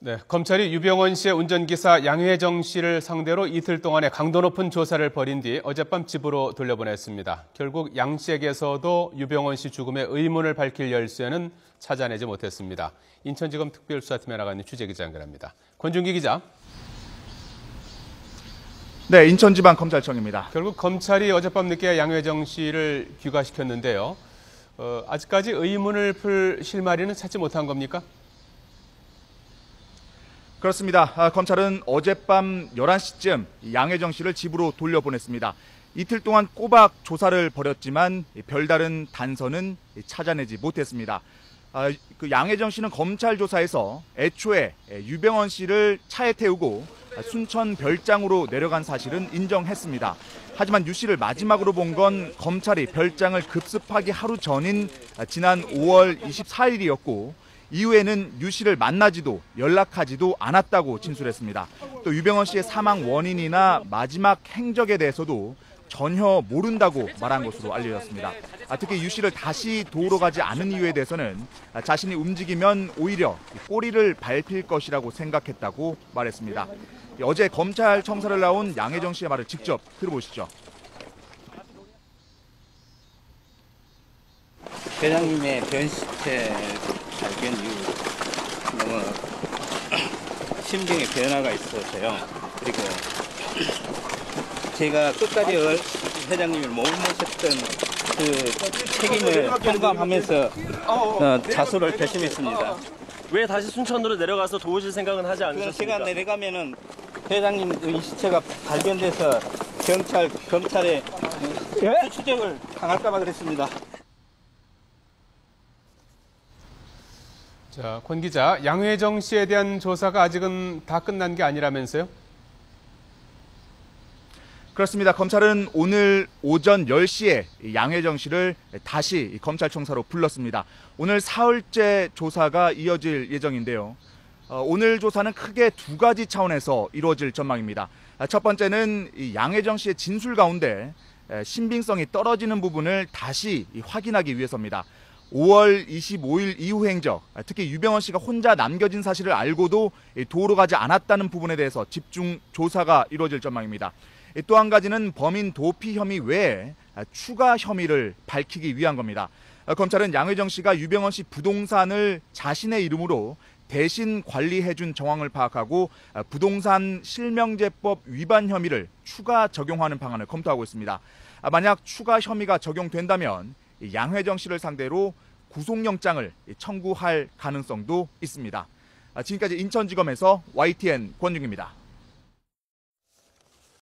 네, 검찰이 유병원 씨의 운전기사 양회정 씨를 상대로 이틀 동안의 강도 높은 조사를 벌인 뒤 어젯밤 집으로 돌려보냈습니다. 결국 양 씨에게서도 유병원 씨 죽음의 의문을 밝힐 열쇠는 찾아내지 못했습니다. 인천지검 특별수사팀에 나가 있는 취재기자 연결합니다. 권준기 기자. 네, 인천지방검찰청입니다. 결국 검찰이 어젯밤 늦게 양회정 씨를 귀가시켰는데요. 아직까지 의문을 풀 실마리는 찾지 못한 겁니까? 그렇습니다. 검찰은 어젯밤 11시쯤 양회정 씨를 집으로 돌려보냈습니다. 이틀 동안 꼬박 조사를 벌였지만 별다른 단서는 찾아내지 못했습니다. 그 양회정 씨는 검찰 조사에서 애초에 유병원 씨를 차에 태우고 순천 별장으로 내려간 사실은 인정했습니다. 하지만 유 씨를 마지막으로 본 건 검찰이 별장을 급습하기 하루 전인 지난 5월 24일이었고 이후에는 유 씨를 만나지도 연락하지도 않았다고 진술했습니다. 또 유병원 씨의 사망 원인이나 마지막 행적에 대해서도 전혀 모른다고 말한 것으로 알려졌습니다. 특히 유 씨를 다시 도우러 가지 않은 이유에 대해서는 자신이 움직이면 오히려 꼬리를 밟힐 것이라고 생각했다고 말했습니다. 어제 검찰 청사를 나온 양회정 씨의 말을 직접 들어보시죠. 회장님의 변시체 발견 이후 너무 심경의 변화가 있어서요. 그리고 제가 끝까지 회장님을 못 모셨던 그 책임을 통감하면서 자수를 결심했습니다. 왜 다시 순천으로 내려가서 도우실 생각은 하지 않으셨습니까? 제가 내려가면은 회장님의 시체가 발견돼서 검찰에 수추적을 당할까 봐 그랬습니다. 자, 권 기자, 양회정 씨에 대한 조사가 아직은 다 끝난 게 아니라면서요? 그렇습니다. 검찰은 오늘 오전 10시에 양회정 씨를 다시 검찰청사로 불렀습니다. 오늘 사흘째 조사가 이어질 예정인데요. 오늘 조사는 크게 두 가지 차원에서 이루어질 전망입니다. 첫 번째는 양회정 씨의 진술 가운데 신빙성이 떨어지는 부분을 다시 확인하기 위해서입니다. 5월 25일 이후 행적, 특히 유병원 씨가 혼자 남겨진 사실을 알고도 도우러 가지 않았다는 부분에 대해서 집중 조사가 이루어질 전망입니다. 또 한 가지는 범인 도피 혐의 외에 추가 혐의를 밝히기 위한 겁니다. 검찰은 양회정 씨가 유병원 씨 부동산을 자신의 이름으로 대신 관리해준 정황을 파악하고 부동산 실명제법 위반 혐의를 추가 적용하는 방안을 검토하고 있습니다. 만약 추가 혐의가 적용된다면 양회정 씨를 상대로 구속영장을 청구할 가능성도 있습니다. 지금까지 인천지검에서 YTN 권준기입니다.